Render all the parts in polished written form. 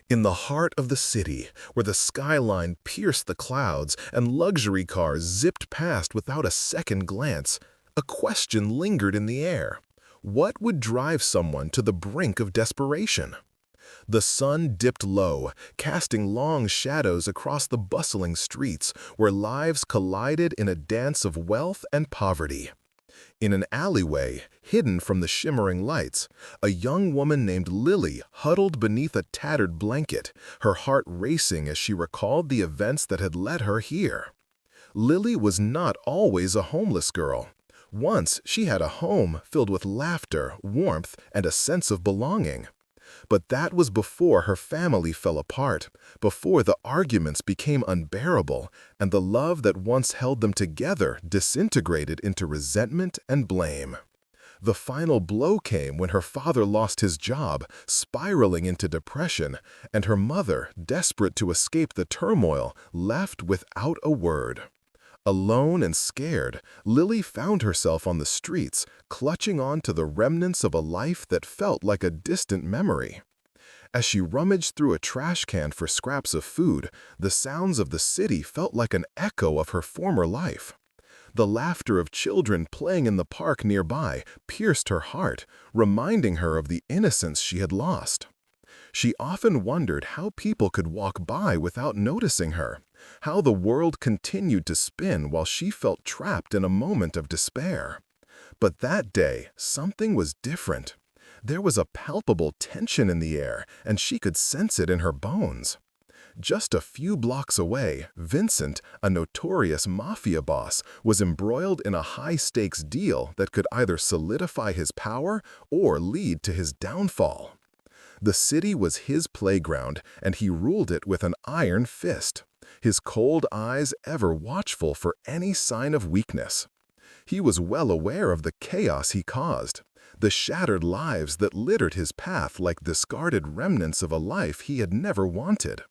In the heart of the city, where the skyline pierced the clouds and luxury cars zipped past without a second glance, a question lingered in the air. What would drive someone to the brink of desperation? The sun dipped low, casting long shadows across the bustling streets where lives collided in a dance of wealth and poverty. In an alleyway, hidden from the shimmering lights, a young woman named Lily huddled beneath a tattered blanket, her heart racing as she recalled the events that had led her here. Lily was not always a homeless girl. Once she had a home filled with laughter, warmth, and a sense of belonging. But that was before her family fell apart, before the arguments became unbearable, and the love that once held them together disintegrated into resentment and blame. The final blow came when her father lost his job, spiraling into depression, and her mother, desperate to escape the turmoil, left without a word. Alone and scared, Lily found herself on the streets, clutching on to the remnants of a life that felt like a distant memory. As she rummaged through a trash can for scraps of food, the sounds of the city felt like an echo of her former life. The laughter of children playing in the park nearby pierced her heart, reminding her of the innocence she had lost. She often wondered how people could walk by without noticing her, how the world continued to spin while she felt trapped in a moment of despair. But that day, something was different. There was a palpable tension in the air, and she could sense it in her bones. Just a few blocks away, Vincent, a notorious Mafia boss, was embroiled in a high-stakes deal that could either solidify his power or lead to his downfall. The city was his playground, and he ruled it with an iron fist, his cold eyes ever watchful for any sign of weakness. He was well aware of the chaos he caused, the shattered lives that littered his path like discarded remnants of a life he had never wanted.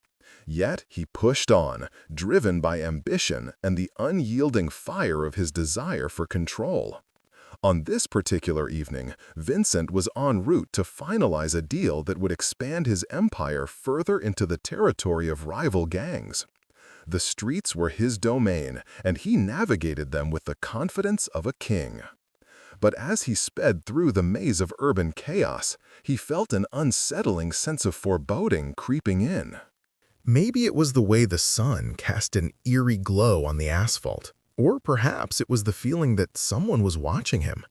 Yet he pushed on, driven by ambition and the unyielding fire of his desire for control. On this particular evening, Vincent was en route to finalize a deal that would expand his empire further into the territory of rival gangs. The streets were his domain, and he navigated them with the confidence of a king. But as he sped through the maze of urban chaos, he felt an unsettling sense of foreboding creeping in. Maybe it was the way the sun cast an eerie glow on the asphalt. Or perhaps it was the feeling that someone was watching him.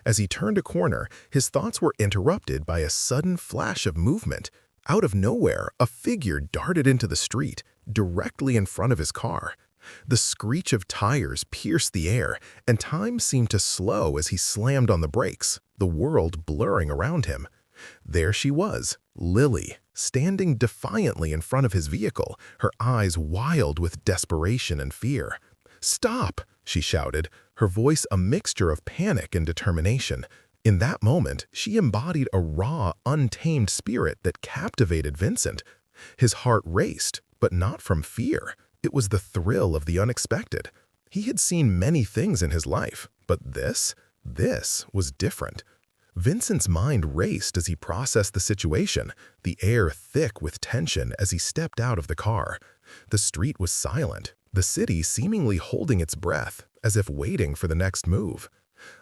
As he turned a corner, his thoughts were interrupted by a sudden flash of movement. Out of nowhere, a figure darted into the street, directly in front of his car. The screech of tires pierced the air, and time seemed to slow as he slammed on the brakes, the world blurring around him. There she was, Lily, standing defiantly in front of his vehicle, her eyes wild with desperation and fear. "Stop!" she shouted, her voice a mixture of panic and determination. In that moment, she embodied a raw, untamed spirit that captivated Vincent. His heart raced, but not from fear. It was the thrill of the unexpected. He had seen many things in his life, but this was different. Vincent's mind raced as he processed the situation, the air thick with tension as he stepped out of the car. The street was silent, the city seemingly holding its breath, as if waiting for the next move.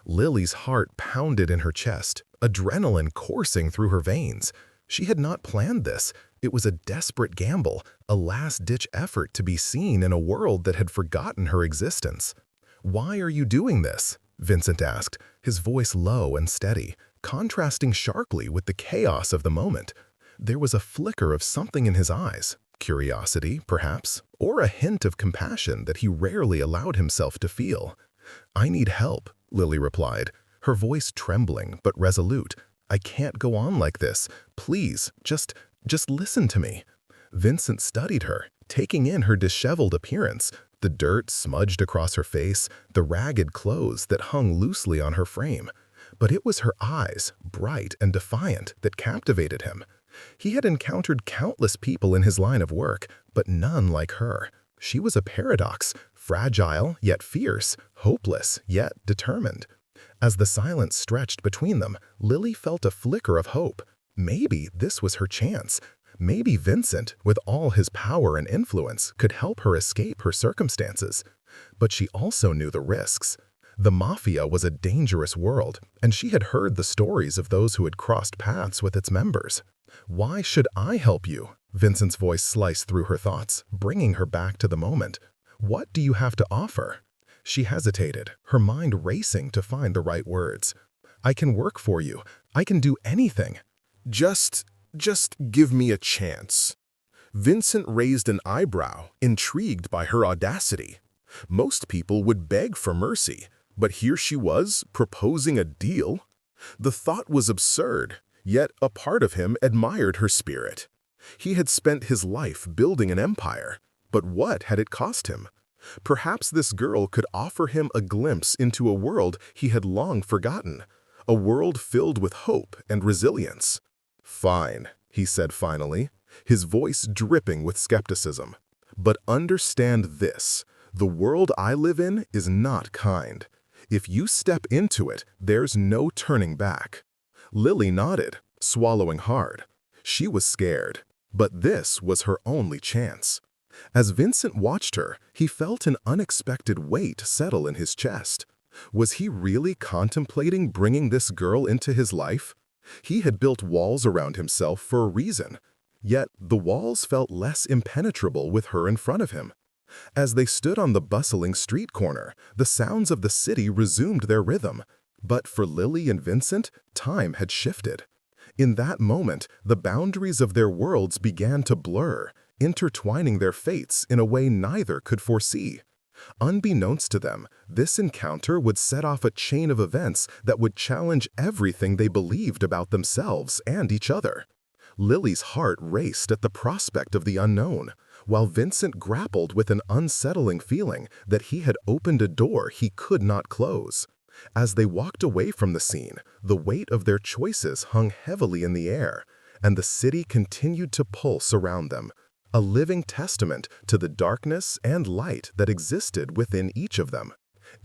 Lily's heart pounded in her chest, adrenaline coursing through her veins. She had not planned this. It was a desperate gamble, a last-ditch effort to be seen in a world that had forgotten her existence. "Why are you doing this?" Vincent asked, his voice low and steady, contrasting sharply with the chaos of the moment. There was a flicker of something in his eyes, curiosity, perhaps, or a hint of compassion that he rarely allowed himself to feel. "I need help," Lily replied, her voice trembling but resolute. "I can't go on like this. Please, just listen to me." Vincent studied her, taking in her disheveled appearance, the dirt smudged across her face, the ragged clothes that hung loosely on her frame. But it was her eyes, bright and defiant, that captivated him. He had encountered countless people in his line of work, but none like her. She was a paradox, fragile yet fierce, hopeless yet determined. As the silence stretched between them, Lily felt a flicker of hope. Maybe this was her chance. Maybe Vincent, with all his power and influence, could help her escape her circumstances. But she also knew the risks. The Mafia was a dangerous world, and she had heard the stories of those who had crossed paths with its members. "Why should I help you?" Vincent's voice sliced through her thoughts, bringing her back to the moment. "What do you have to offer?" She hesitated, her mind racing to find the right words. "I can work for you. I can do anything." Just give me a chance." Vincent raised an eyebrow, intrigued by her audacity. Most people would beg for mercy, but here she was, proposing a deal. The thought was absurd, yet a part of him admired her spirit. He had spent his life building an empire, but what had it cost him? Perhaps this girl could offer him a glimpse into a world he had long forgotten, a world filled with hope and resilience. "Fine," he said finally, his voice dripping with skepticism. "But understand this, the world I live in is not kind. If you step into it, there's no turning back." Lily nodded, swallowing hard. She was scared, but this was her only chance. As Vincent watched her, he felt an unexpected weight settle in his chest. Was he really contemplating bringing this girl into his life? He had built walls around himself for a reason, yet the walls felt less impenetrable with her in front of him. As they stood on the bustling street corner, the sounds of the city resumed their rhythm. But for Lily and Vincent, time had shifted. In that moment, the boundaries of their worlds began to blur, intertwining their fates in a way neither could foresee. Unbeknownst to them, this encounter would set off a chain of events that would challenge everything they believed about themselves and each other. Lily's heart raced at the prospect of the unknown, while Vincent grappled with an unsettling feeling that he had opened a door he could not close. As they walked away from the scene, the weight of their choices hung heavily in the air, and the city continued to pulse around them, a living testament to the darkness and light that existed within each of them.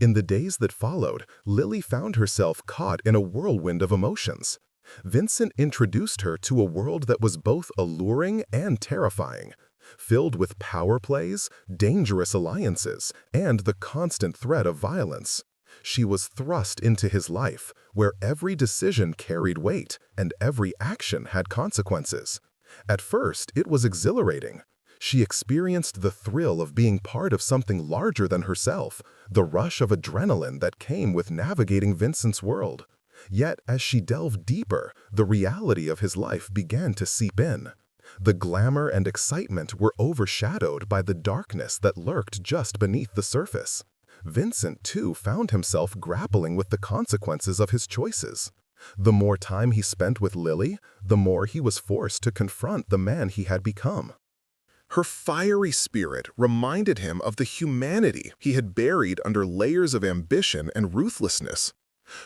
In the days that followed, Lily found herself caught in a whirlwind of emotions. Vincent introduced her to a world that was both alluring and terrifying, filled with power plays, dangerous alliances, and the constant threat of violence. She was thrust into his life, where every decision carried weight and every action had consequences. At first, it was exhilarating. She experienced the thrill of being part of something larger than herself, the rush of adrenaline that came with navigating Vincent's world. Yet, as she delved deeper, the reality of his life began to seep in. The glamour and excitement were overshadowed by the darkness that lurked just beneath the surface. Vincent, too, found himself grappling with the consequences of his choices. The more time he spent with Lily, the more he was forced to confront the man he had become. Her fiery spirit reminded him of the humanity he had buried under layers of ambition and ruthlessness.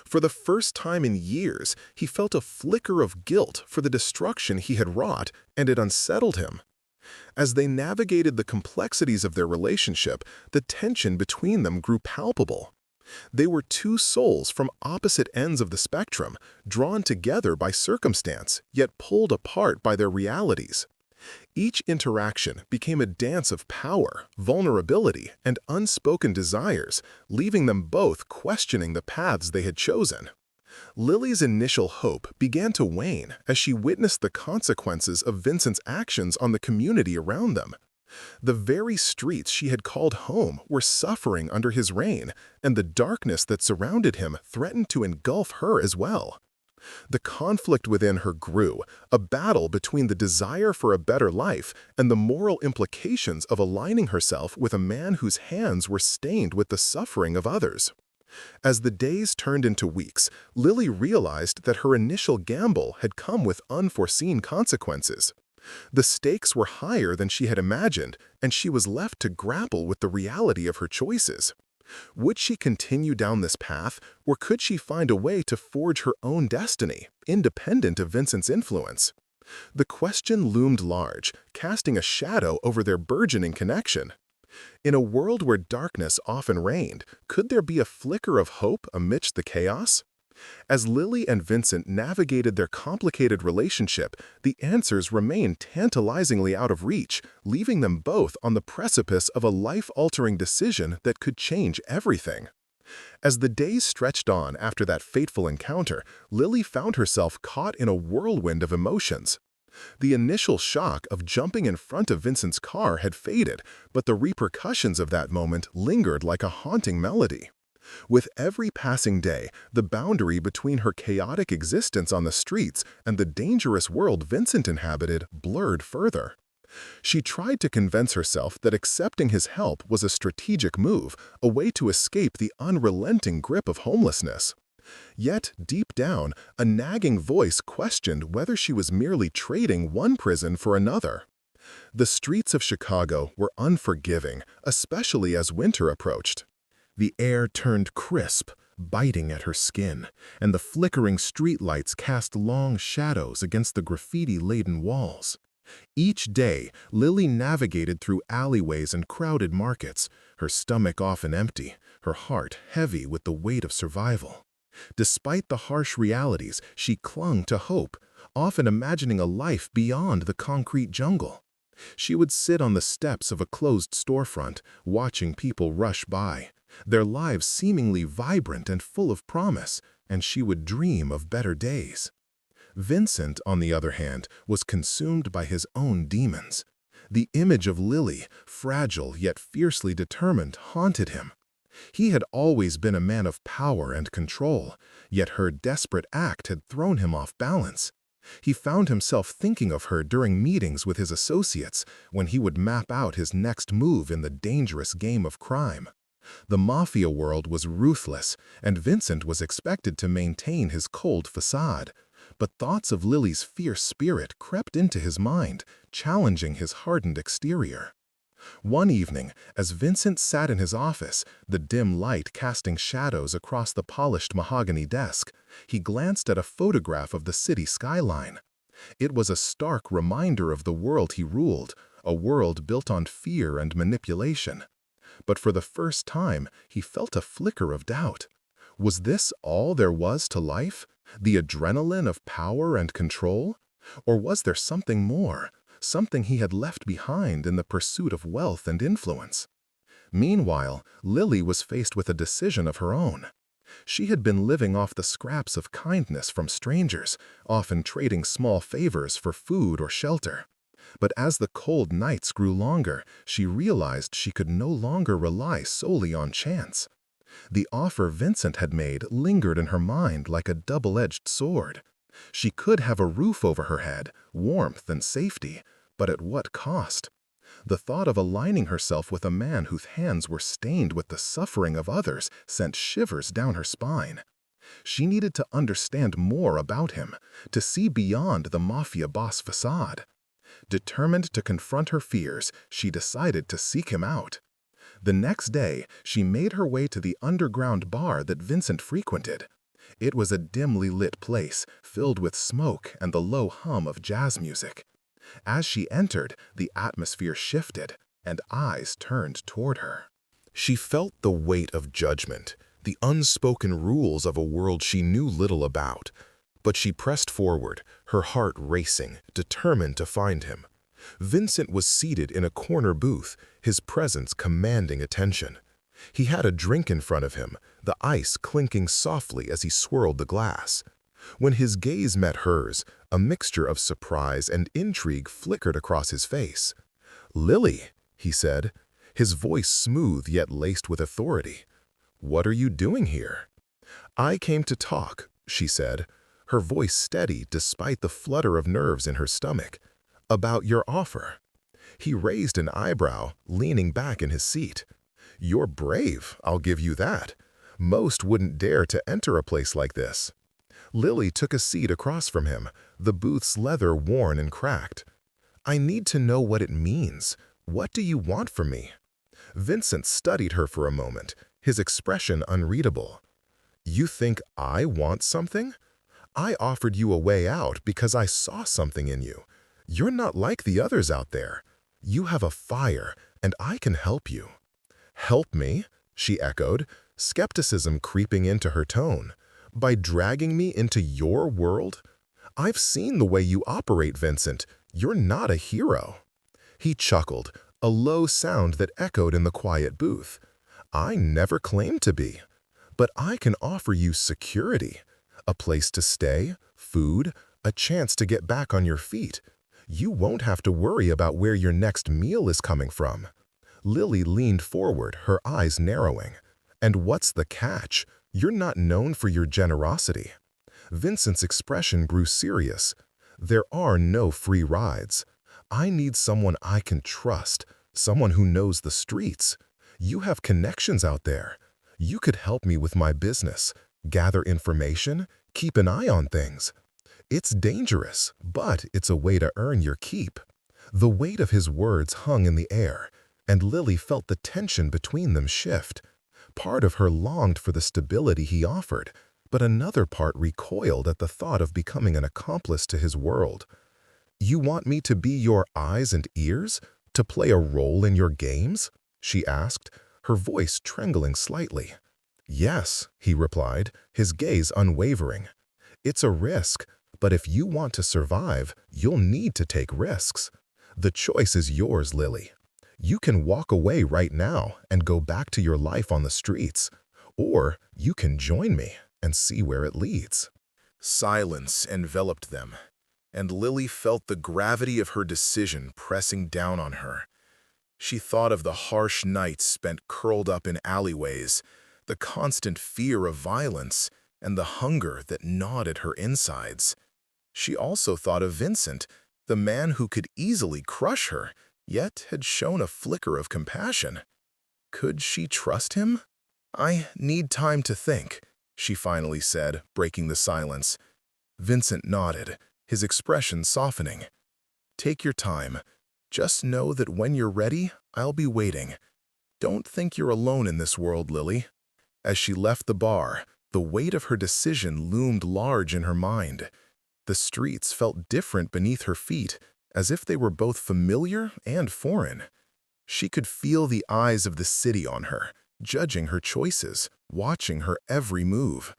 For the first time in years, he felt a flicker of guilt for the destruction he had wrought, and it unsettled him. As they navigated the complexities of their relationship, the tension between them grew palpable. They were two souls from opposite ends of the spectrum, drawn together by circumstance, yet pulled apart by their realities. Each interaction became a dance of power, vulnerability, and unspoken desires, leaving them both questioning the paths they had chosen. Lily's initial hope began to wane as she witnessed the consequences of Vincent's actions on the community around them. The very streets she had called home were suffering under his reign, and the darkness that surrounded him threatened to engulf her as well. The conflict within her grew, a battle between the desire for a better life and the moral implications of aligning herself with a man whose hands were stained with the suffering of others. As the days turned into weeks, Lily realized that her initial gamble had come with unforeseen consequences. The stakes were higher than she had imagined, and she was left to grapple with the reality of her choices. Would she continue down this path, or could she find a way to forge her own destiny, independent of Vincent's influence? The question loomed large, casting a shadow over their burgeoning connection. In a world where darkness often reigned, could there be a flicker of hope amidst the chaos? As Lily and Vincent navigated their complicated relationship, the answers remained tantalizingly out of reach, leaving them both on the precipice of a life-altering decision that could change everything. As the days stretched on after that fateful encounter, Lily found herself caught in a whirlwind of emotions. The initial shock of jumping in front of Vincent's car had faded, but the repercussions of that moment lingered like a haunting melody. With every passing day, the boundary between her chaotic existence on the streets and the dangerous world Vincent inhabited blurred further. She tried to convince herself that accepting his help was a strategic move, a way to escape the unrelenting grip of homelessness. Yet, deep down, a nagging voice questioned whether she was merely trading one prison for another. The streets of Chicago were unforgiving, especially as winter approached. The air turned crisp, biting at her skin, and the flickering streetlights cast long shadows against the graffiti-laden walls. Each day, Lily navigated through alleyways and crowded markets, her stomach often empty, her heart heavy with the weight of survival. Despite the harsh realities, she clung to hope, often imagining a life beyond the concrete jungle. She would sit on the steps of a closed storefront, watching people rush by, their lives seemingly vibrant and full of promise, and she would dream of better days. Vincent, on the other hand, was consumed by his own demons. The image of Lily, fragile yet fiercely determined, haunted him. He had always been a man of power and control, yet her desperate act had thrown him off balance. He found himself thinking of her during meetings with his associates, when he would map out his next move in the dangerous game of crime. The Mafia world was ruthless, and Vincent was expected to maintain his cold facade. But thoughts of Lily's fierce spirit crept into his mind, challenging his hardened exterior. One evening, as Vincent sat in his office, the dim light casting shadows across the polished mahogany desk, he glanced at a photograph of the city skyline. It was a stark reminder of the world he ruled, a world built on fear and manipulation. But for the first time, he felt a flicker of doubt. Was this all there was to life? The adrenaline of power and control? Or was there something more? Something he had left behind in the pursuit of wealth and influence. Meanwhile, Lily was faced with a decision of her own. She had been living off the scraps of kindness from strangers, often trading small favors for food or shelter. But as the cold nights grew longer, she realized she could no longer rely solely on chance. The offer Vincent had made lingered in her mind like a double-edged sword. She could have a roof over her head, warmth and safety, but at what cost? The thought of aligning herself with a man whose hands were stained with the suffering of others sent shivers down her spine. She needed to understand more about him, to see beyond the Mafia boss facade. Determined to confront her fears, she decided to seek him out. The next day, she made her way to the underground bar that Vincent frequented. It was a dimly lit place, filled with smoke and the low hum of jazz music. As she entered, the atmosphere shifted, and eyes turned toward her. She felt the weight of judgment, the unspoken rules of a world she knew little about. But she pressed forward, her heart racing, determined to find him. Vincent was seated in a corner booth, his presence commanding attention. He had a drink in front of him, the ice clinking softly as he swirled the glass. When his gaze met hers, a mixture of surprise and intrigue flickered across his face. "Lily," he said, his voice smooth yet laced with authority. "What are you doing here?" "I came to talk," she said, her voice steady despite the flutter of nerves in her stomach. "About your offer." He raised an eyebrow, leaning back in his seat. "You're brave, I'll give you that. Most wouldn't dare to enter a place like this." Lily took a seat across from him, the booth's leather worn and cracked. "I need to know what it means. What do you want from me?" Vincent studied her for a moment, his expression unreadable. "You think I want something? I offered you a way out because I saw something in you. You're not like the others out there. You have a fire, and I can help you." "Help me?" she echoed, skepticism creeping into her tone. By dragging me into your world? I've seen the way you operate, Vincent. You're not a hero." He chuckled, a low sound that echoed in the quiet booth. "I never claimed to be. But I can offer you security, a place to stay, food, a chance to get back on your feet. You won't have to worry about where your next meal is coming from." Lily leaned forward, her eyes narrowing. "And what's the catch? You're not known for your generosity." Vincent's expression grew serious. "There are no free rides. I need someone I can trust, someone who knows the streets. You have connections out there. You could help me with my business, gather information, keep an eye on things. It's dangerous, but it's a way to earn your keep." The weight of his words hung in the air, and Lily felt the tension between them shift. Part of her longed for the stability he offered, but another part recoiled at the thought of becoming an accomplice to his world. "You want me to be your eyes and ears? To play a role in your games?" she asked, her voice trembling slightly. "Yes," he replied, his gaze unwavering. "It's a risk, but if you want to survive, you'll need to take risks. The choice is yours, Lily. You can walk away right now and go back to your life on the streets, or you can join me and see where it leads." Silence enveloped them, and Lily felt the gravity of her decision pressing down on her. She thought of the harsh nights spent curled up in alleyways, the constant fear of violence, and the hunger that gnawed at her insides. She also thought of Vincent, the man who could easily crush her, yet had shown a flicker of compassion. Could she trust him? "I need time to think," she finally said, breaking the silence. Vincent nodded, his expression softening. "Take your time. Just know that when you're ready, I'll be waiting. Don't think you're alone in this world, Lily." As she left the bar, the weight of her decision loomed large in her mind. The streets felt different beneath her feet, as if they were both familiar and foreign. She could feel the eyes of the city on her, judging her choices, watching her every move.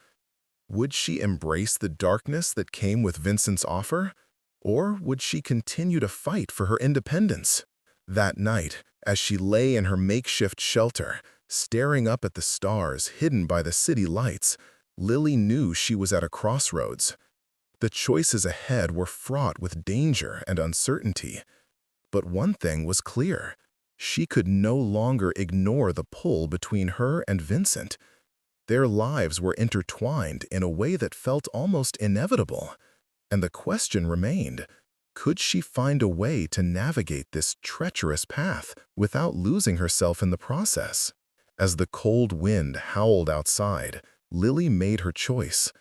Would she embrace the darkness that came with Vincent's offer? Or would she continue to fight for her independence? That night, as she lay in her makeshift shelter, staring up at the stars hidden by the city lights, Lily knew she was at a crossroads. The choices ahead were fraught with danger and uncertainty. But one thing was clear. She could no longer ignore the pull between her and Vincent. Their lives were intertwined in a way that felt almost inevitable. And the question remained, could she find a way to navigate this treacherous path without losing herself in the process? As the cold wind howled outside, Lily made her choice.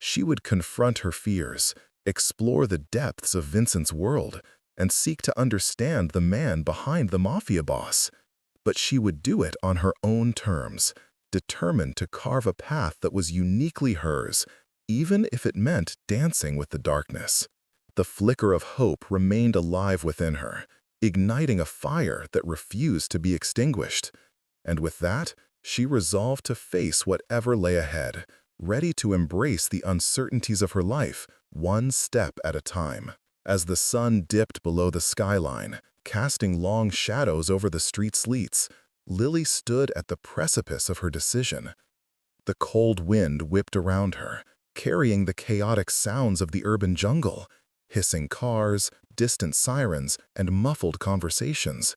She would confront her fears, explore the depths of Vincent's world, and seek to understand the man behind the Mafia boss. But she would do it on her own terms, determined to carve a path that was uniquely hers, even if it meant dancing with the darkness. The flicker of hope remained alive within her, igniting a fire that refused to be extinguished. And with that, she resolved to face whatever lay ahead, ready to embrace the uncertainties of her life, one step at a time. As the sun dipped below the skyline, casting long shadows over the street sleets, Lily stood at the precipice of her decision. The cold wind whipped around her, carrying the chaotic sounds of the urban jungle, hissing cars, distant sirens, and muffled conversations.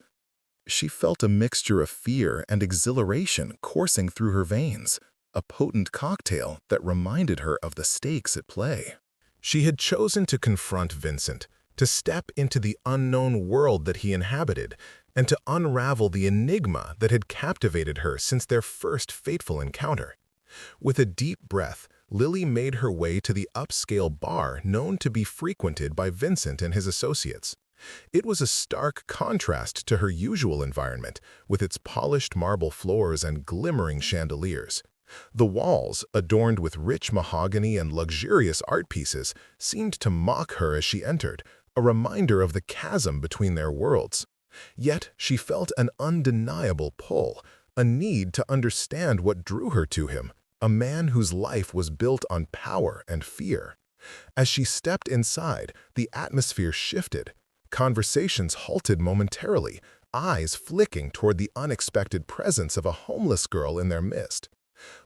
She felt a mixture of fear and exhilaration coursing through her veins, a potent cocktail that reminded her of the stakes at play. She had chosen to confront Vincent, to step into the unknown world that he inhabited, and to unravel the enigma that had captivated her since their first fateful encounter. With a deep breath, Lily made her way to the upscale bar known to be frequented by Vincent and his associates. It was a stark contrast to her usual environment, with its polished marble floors and glimmering chandeliers. The walls, adorned with rich mahogany and luxurious art pieces, seemed to mock her as she entered, a reminder of the chasm between their worlds. Yet she felt an undeniable pull, a need to understand what drew her to him, a man whose life was built on power and fear. As she stepped inside, the atmosphere shifted. Conversations halted momentarily, eyes flicking toward the unexpected presence of a homeless girl in their midst.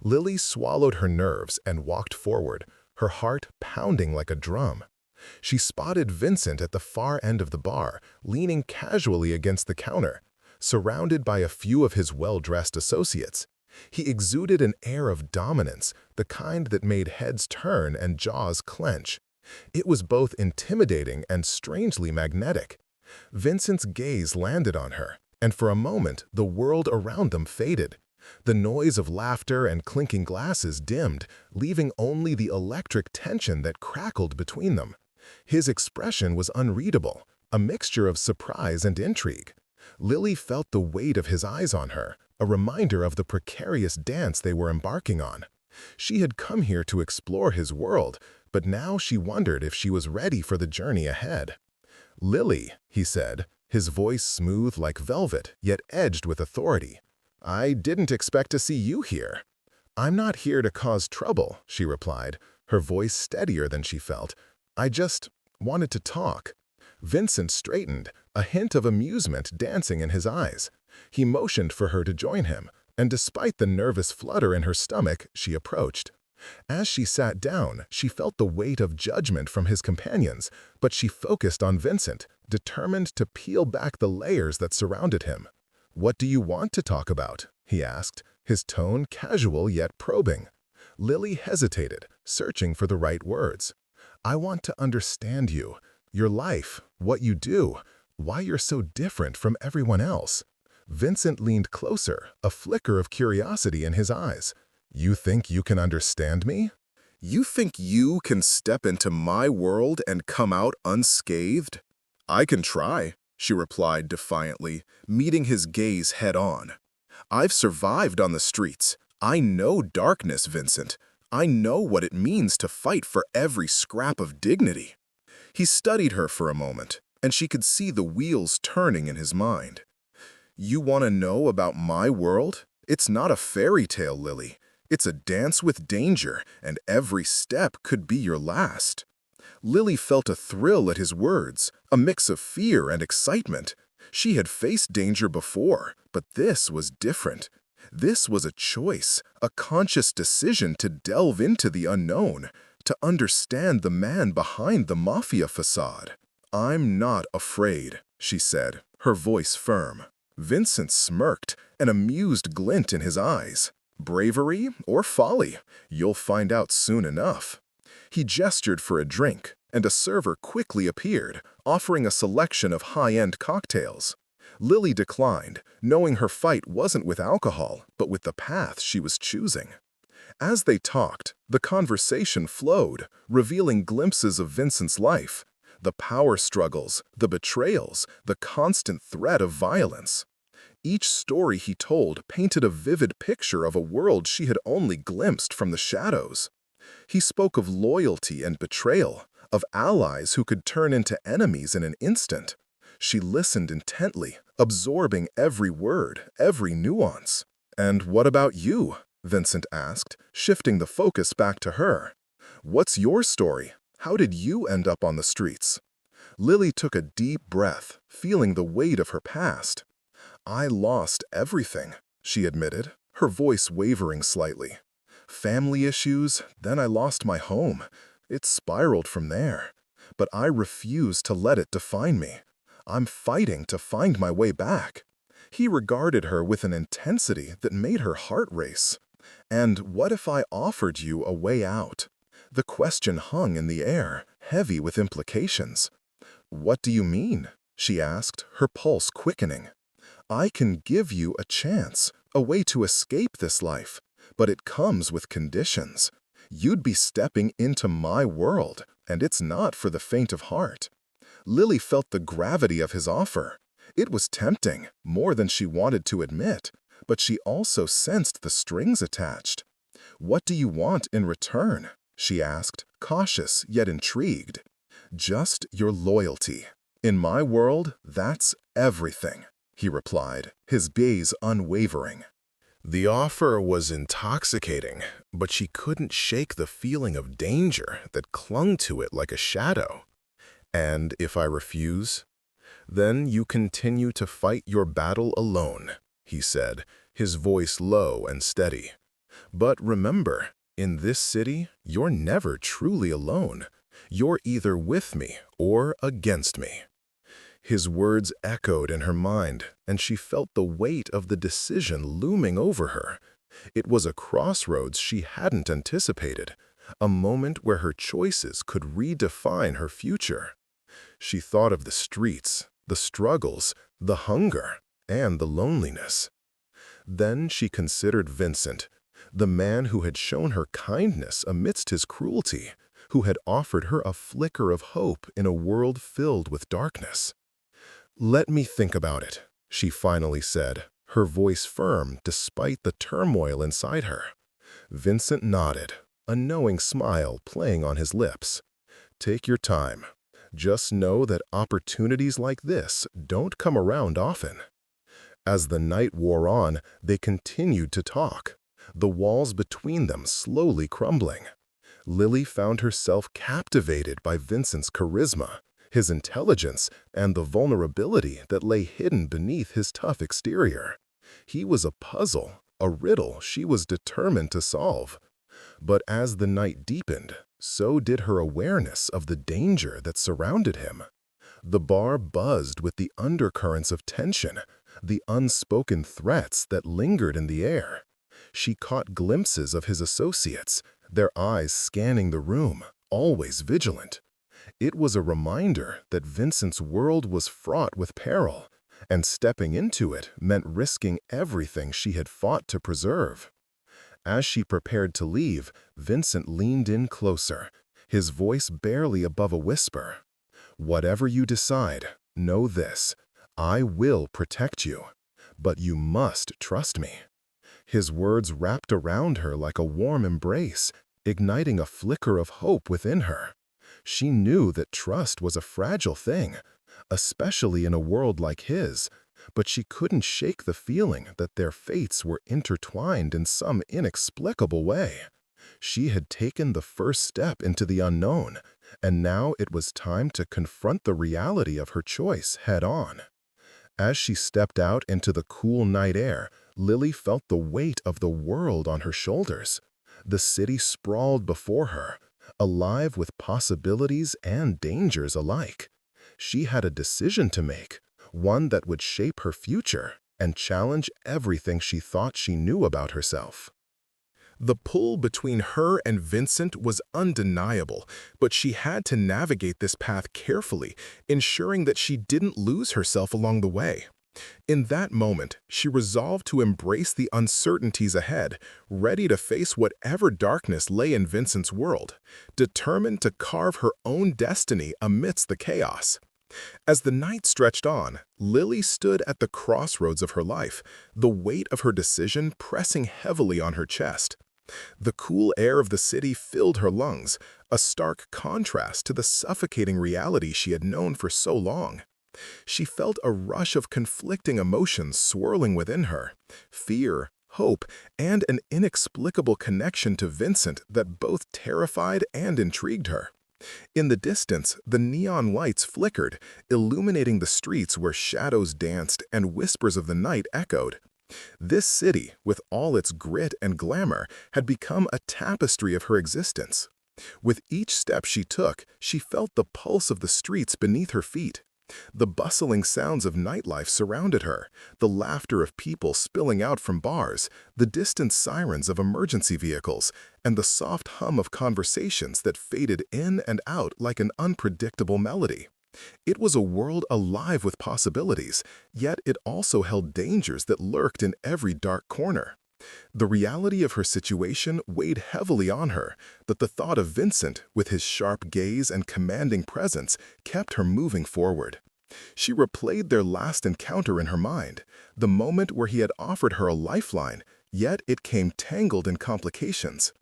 Lily swallowed her nerves and walked forward, her heart pounding like a drum. She spotted Vincent at the far end of the bar, leaning casually against the counter, surrounded by a few of his well-dressed associates. He exuded an air of dominance, the kind that made heads turn and jaws clench. It was both intimidating and strangely magnetic. Vincent's gaze landed on her, and for a moment the world around them faded. The noise of laughter and clinking glasses dimmed, leaving only the electric tension that crackled between them. His expression was unreadable, a mixture of surprise and intrigue. Lily felt the weight of his eyes on her, a reminder of the precarious dance they were embarking on. She had come here to explore his world, but now she wondered if she was ready for the journey ahead. "Lily," he said, his voice smooth like velvet, yet edged with authority. "I didn't expect to see you here." "I'm not here to cause trouble," she replied, her voice steadier than she felt. "I just wanted to talk." Vincent straightened, a hint of amusement dancing in his eyes. He motioned for her to join him, and despite the nervous flutter in her stomach, she approached. As she sat down, she felt the weight of judgment from his companions, but she focused on Vincent, determined to peel back the layers that surrounded him. "What do you want to talk about?" he asked, his tone casual yet probing. Lily hesitated, searching for the right words. "I want to understand you, your life, what you do, why you're so different from everyone else." Vincent leaned closer, a flicker of curiosity in his eyes. "You think you can understand me? You think you can step into my world and come out unscathed?" "I can try," she replied defiantly, meeting his gaze head-on. "I've survived on the streets. I know darkness, Vincent. I know what it means to fight for every scrap of dignity." He studied her for a moment, and she could see the wheels turning in his mind. "You want to know about my world? It's not a fairy tale, Lily. It's a dance with danger, and every step could be your last." Lily felt a thrill at his words, a mix of fear and excitement. She had faced danger before, but this was different. This was a choice, a conscious decision to delve into the unknown, to understand the man behind the Mafia facade. "I'm not afraid," she said, her voice firm. Vincent smirked, an amused glint in his eyes. "Bravery or folly? You'll find out soon enough." He gestured for a drink, and a server quickly appeared, offering a selection of high-end cocktails. Lily declined, knowing her fight wasn't with alcohol, but with the path she was choosing. As they talked, the conversation flowed, revealing glimpses of Vincent's life, the power struggles, the betrayals, the constant threat of violence. Each story he told painted a vivid picture of a world she had only glimpsed from the shadows. He spoke of loyalty and betrayal, of allies who could turn into enemies in an instant. She listened intently, absorbing every word, every nuance. "And what about you?" Vincent asked, shifting the focus back to her. "What's your story? How did you end up on the streets?" Lily took a deep breath, feeling the weight of her past. "I lost everything," she admitted, her voice wavering slightly. "Family issues, then I lost my home. It spiraled from there. But I refuse to let it define me. I'm fighting to find my way back." He regarded her with an intensity that made her heart race. "And what if I offered you a way out?" The question hung in the air, heavy with implications. "What do you mean?" she asked, her pulse quickening. "I can give you a chance, a way to escape this life, but it comes with conditions. You'd be stepping into my world, and it's not for the faint of heart." Lily felt the gravity of his offer. It was tempting, more than she wanted to admit, but she also sensed the strings attached. "What do you want in return?" she asked, cautious yet intrigued. "Just your loyalty. In my world, that's everything," he replied, his gaze unwavering. The offer was intoxicating, but she couldn't shake the feeling of danger that clung to it like a shadow. "And if I refuse? Then you continue to fight your battle alone," he said, his voice low and steady. "But remember, in this city, you're never truly alone. You're either with me or against me." His words echoed in her mind, and she felt the weight of the decision looming over her. It was a crossroads she hadn't anticipated, a moment where her choices could redefine her future. She thought of the streets, the struggles, the hunger, and the loneliness. Then she considered Vincent, the man who had shown her kindness amidst his cruelty, who had offered her a flicker of hope in a world filled with darkness. "Let me think about it," she finally said, her voice firm despite the turmoil inside her. Vincent nodded, a knowing smile playing on his lips. "Take your time. Just know that opportunities like this don't come around often." As the night wore on, they continued to talk, the walls between them slowly crumbling. Lily found herself captivated by Vincent's charisma, his intelligence, and the vulnerability that lay hidden beneath his tough exterior. He was a puzzle, a riddle she was determined to solve. But as the night deepened, so did her awareness of the danger that surrounded him. The bar buzzed with the undercurrents of tension, the unspoken threats that lingered in the air. She caught glimpses of his associates, their eyes scanning the room, always vigilant. It was a reminder that Vincent's world was fraught with peril, and stepping into it meant risking everything she had fought to preserve. As she prepared to leave, Vincent leaned in closer, his voice barely above a whisper. "Whatever you decide, know this: I will protect you, but you must trust me." His words wrapped around her like a warm embrace, igniting a flicker of hope within her. She knew that trust was a fragile thing, especially in a world like his, but she couldn't shake the feeling that their fates were intertwined in some inexplicable way. She had taken the first step into the unknown, and now it was time to confront the reality of her choice head-on. As she stepped out into the cool night air, Lily felt the weight of the world on her shoulders. The city sprawled before her, alive with possibilities and dangers alike. She had a decision to make, one that would shape her future and challenge everything she thought she knew about herself. The pull between her and Vincent was undeniable, but she had to navigate this path carefully, ensuring that she didn't lose herself along the way. In that moment, she resolved to embrace the uncertainties ahead, ready to face whatever darkness lay in Vincent's world, determined to carve her own destiny amidst the chaos. As the night stretched on, Lily stood at the crossroads of her life, the weight of her decision pressing heavily on her chest. The cool air of the city filled her lungs, a stark contrast to the suffocating reality she had known for so long. She felt a rush of conflicting emotions swirling within her: fear, hope, and an inexplicable connection to Vincent that both terrified and intrigued her. In the distance, the neon lights flickered, illuminating the streets where shadows danced and whispers of the night echoed. This city, with all its grit and glamour, had become a tapestry of her existence. With each step she took, she felt the pulse of the streets beneath her feet. The bustling sounds of nightlife surrounded her, the laughter of people spilling out from bars, the distant sirens of emergency vehicles, and the soft hum of conversations that faded in and out like an unpredictable melody. It was a world alive with possibilities, yet it also held dangers that lurked in every dark corner. The reality of her situation weighed heavily on her, but the thought of Vincent, with his sharp gaze and commanding presence, kept her moving forward. She replayed their last encounter in her mind, the moment where he had offered her a lifeline, yet it came tangled in complications.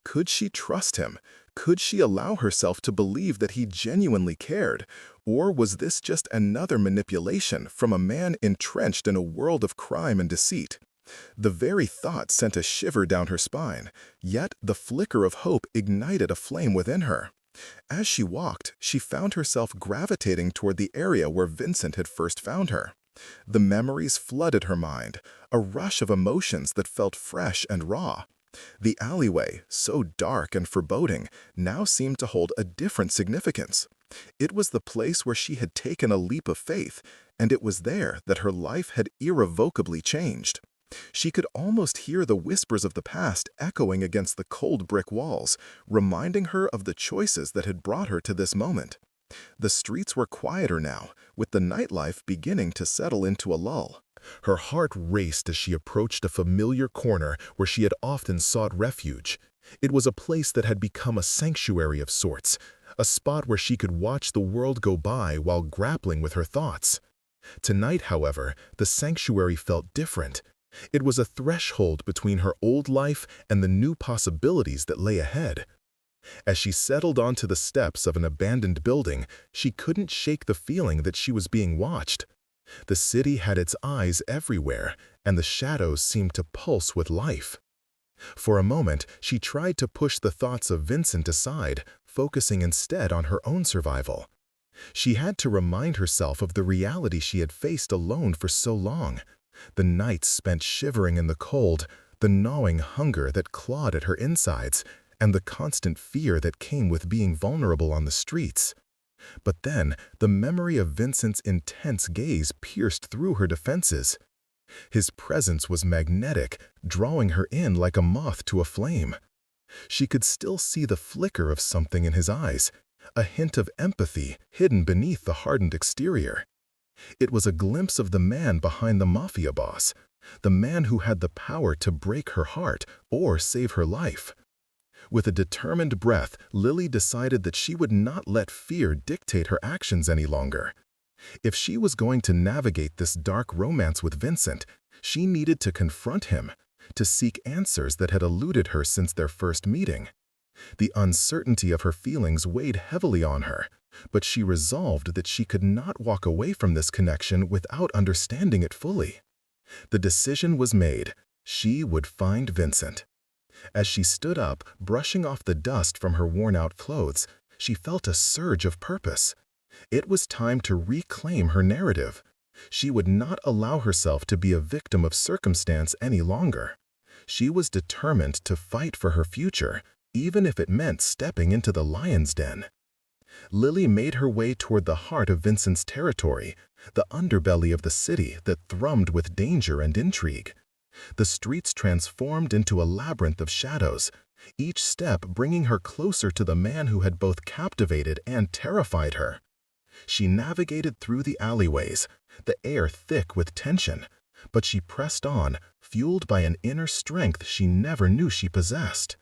Could she trust him? Could she allow herself to believe that he genuinely cared? Or was this just another manipulation from a man entrenched in a world of crime and deceit? The very thought sent a shiver down her spine, yet the flicker of hope ignited a flame within her. As she walked, she found herself gravitating toward the area where Vincent had first found her. The memories flooded her mind, a rush of emotions that felt fresh and raw. The alleyway, so dark and foreboding, now seemed to hold a different significance. It was the place where she had taken a leap of faith, and it was there that her life had irrevocably changed. She could almost hear the whispers of the past echoing against the cold brick walls, reminding her of the choices that had brought her to this moment. The streets were quieter now, with the nightlife beginning to settle into a lull. Her heart raced as she approached a familiar corner where she had often sought refuge. It was a place that had become a sanctuary of sorts, a spot where she could watch the world go by while grappling with her thoughts. Tonight, however, the sanctuary felt different. It was a threshold between her old life and the new possibilities that lay ahead. As she settled onto the steps of an abandoned building, she couldn't shake the feeling that she was being watched. The city had its eyes everywhere, and the shadows seemed to pulse with life. For a moment, she tried to push the thoughts of Vincent aside, focusing instead on her own survival. She had to remind herself of the reality she had faced alone for so long. The nights spent shivering in the cold, the gnawing hunger that clawed at her insides, and the constant fear that came with being vulnerable on the streets. But then, the memory of Vincent's intense gaze pierced through her defenses. His presence was magnetic, drawing her in like a moth to a flame. She could still see the flicker of something in his eyes, a hint of empathy hidden beneath the hardened exterior. It was a glimpse of the man behind the Mafia boss, the man who had the power to break her heart or save her life. With a determined breath, Lily decided that she would not let fear dictate her actions any longer. If she was going to navigate this dark romance with Vincent, she needed to confront him, to seek answers that had eluded her since their first meeting. The uncertainty of her feelings weighed heavily on her, but she resolved that she could not walk away from this connection without understanding it fully. The decision was made. She would find Vincent. As she stood up, brushing off the dust from her worn-out clothes, she felt a surge of purpose. It was time to reclaim her narrative. She would not allow herself to be a victim of circumstance any longer. She was determined to fight for her future, even if it meant stepping into the lion's den. Lily made her way toward the heart of Vincent's territory, the underbelly of the city that thrummed with danger and intrigue. The streets transformed into a labyrinth of shadows, each step bringing her closer to the man who had both captivated and terrified her. She navigated through the alleyways, the air thick with tension, but she pressed on, fueled by an inner strength she never knew she possessed.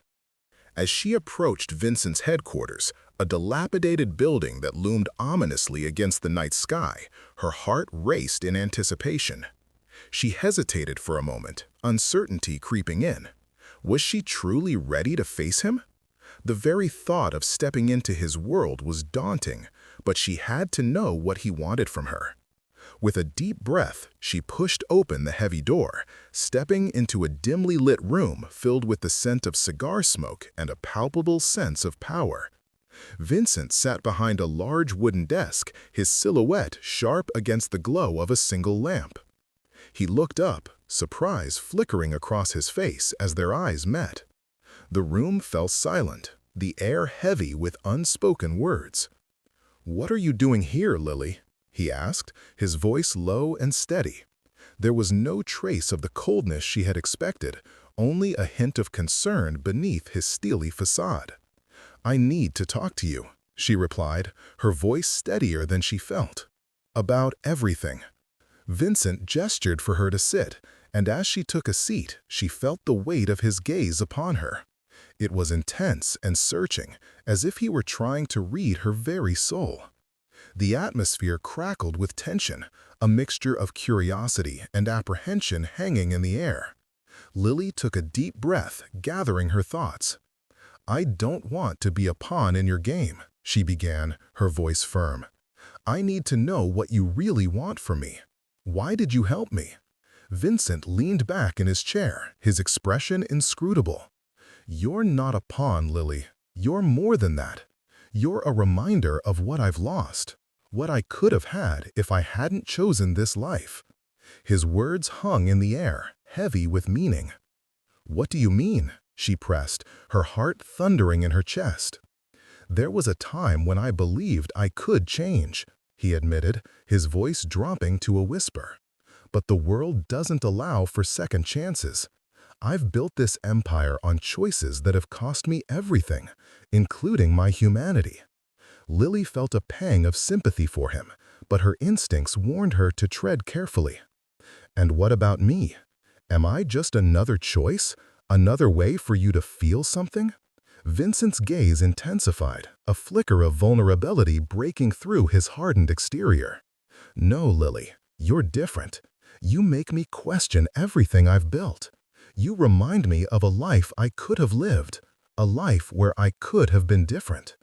As she approached Vincent's headquarters, a dilapidated building that loomed ominously against the night sky, her heart raced in anticipation. She hesitated for a moment, uncertainty creeping in. Was she truly ready to face him? The very thought of stepping into his world was daunting, but she had to know what he wanted from her. With a deep breath, she pushed open the heavy door, stepping into a dimly lit room filled with the scent of cigar smoke and a palpable sense of power. Vincent sat behind a large wooden desk, his silhouette sharp against the glow of a single lamp. He looked up, surprise flickering across his face as their eyes met. The room fell silent, the air heavy with unspoken words. "What are you doing here, Lily?" he asked, his voice low and steady. There was no trace of the coldness she had expected, only a hint of concern beneath his steely facade. "I need to talk to you," she replied, her voice steadier than she felt. "About everything." Vincent gestured for her to sit, and as she took a seat, she felt the weight of his gaze upon her. It was intense and searching, as if he were trying to read her very soul. The atmosphere crackled with tension, a mixture of curiosity and apprehension hanging in the air. Lily took a deep breath, gathering her thoughts. "I don't want to be a pawn in your game," she began, her voice firm. "I need to know what you really want from me. Why did you help me?" Vincent leaned back in his chair, his expression inscrutable. "You're not a pawn, Lily. You're more than that. You're a reminder of what I've lost, what I could have had if I hadn't chosen this life." His words hung in the air, heavy with meaning. "What do you mean?" she pressed, her heart thundering in her chest. "There was a time when I believed I could change," he admitted, his voice dropping to a whisper. "But the world doesn't allow for second chances. I've built this empire on choices that have cost me everything, including my humanity." Lily felt a pang of sympathy for him, but her instincts warned her to tread carefully. "And what about me? Am I just another choice? Another way for you to feel something?" Vincent's gaze intensified, a flicker of vulnerability breaking through his hardened exterior. "No, Lily, you're different. You make me question everything I've built. You remind me of a life I could have lived, a life where I could have been different."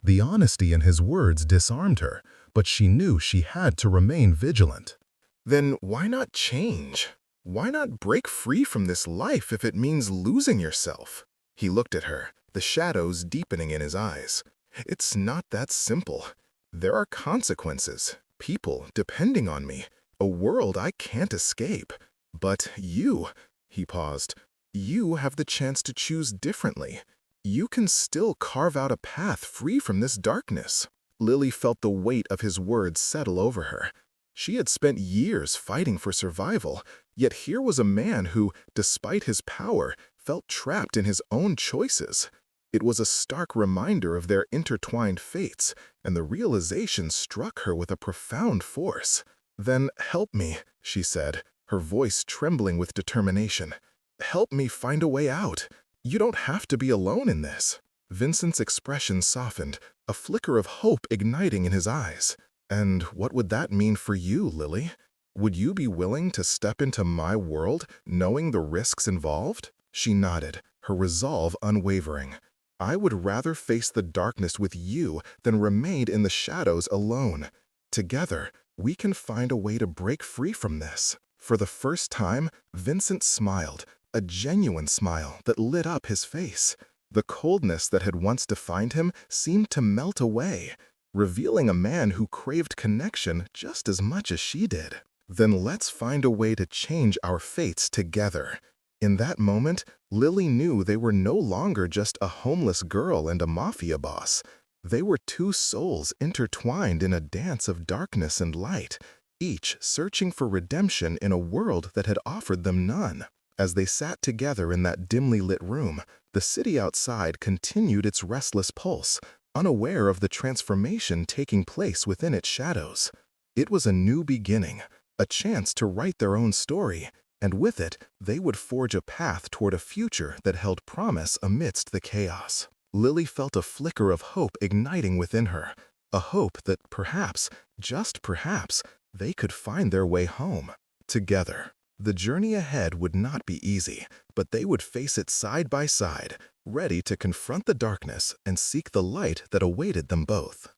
The honesty in his words disarmed her, but she knew she had to remain vigilant. "Then why not change? Why not break free from this life if it means losing yourself?" He looked at her, the shadows deepening in his eyes. "It's not that simple. There are consequences, people depending on me, a world I can't escape. But you," he paused, "you have the chance to choose differently. You can still carve out a path free from this darkness." Lily felt the weight of his words settle over her. She had spent years fighting for survival, yet here was a man who, despite his power, felt trapped in his own choices. It was a stark reminder of their intertwined fates, and the realization struck her with a profound force. "Then help me," she said, her voice trembling with determination. "Help me find a way out. You don't have to be alone in this." Vincent's expression softened, a flicker of hope igniting in his eyes. "And what would that mean for you, Lily? Would you be willing to step into my world, knowing the risks involved?" She nodded, her resolve unwavering. "I would rather face the darkness with you than remain in the shadows alone. Together, we can find a way to break free from this." For the first time, Vincent smiled, a genuine smile that lit up his face. The coldness that had once defined him seemed to melt away, revealing a man who craved connection just as much as she did. "Then let's find a way to change our fates together." In that moment, Lily knew they were no longer just a homeless girl and a mafia boss. They were two souls intertwined in a dance of darkness and light, each searching for redemption in a world that had offered them none. As they sat together in that dimly lit room, the city outside continued its restless pulse, unaware of the transformation taking place within its shadows. It was a new beginning, a chance to write their own story, and with it, they would forge a path toward a future that held promise amidst the chaos. Lily felt a flicker of hope igniting within her, a hope that perhaps, just perhaps, they could find their way home, together. The journey ahead would not be easy, but they would face it side by side, ready to confront the darkness and seek the light that awaited them both.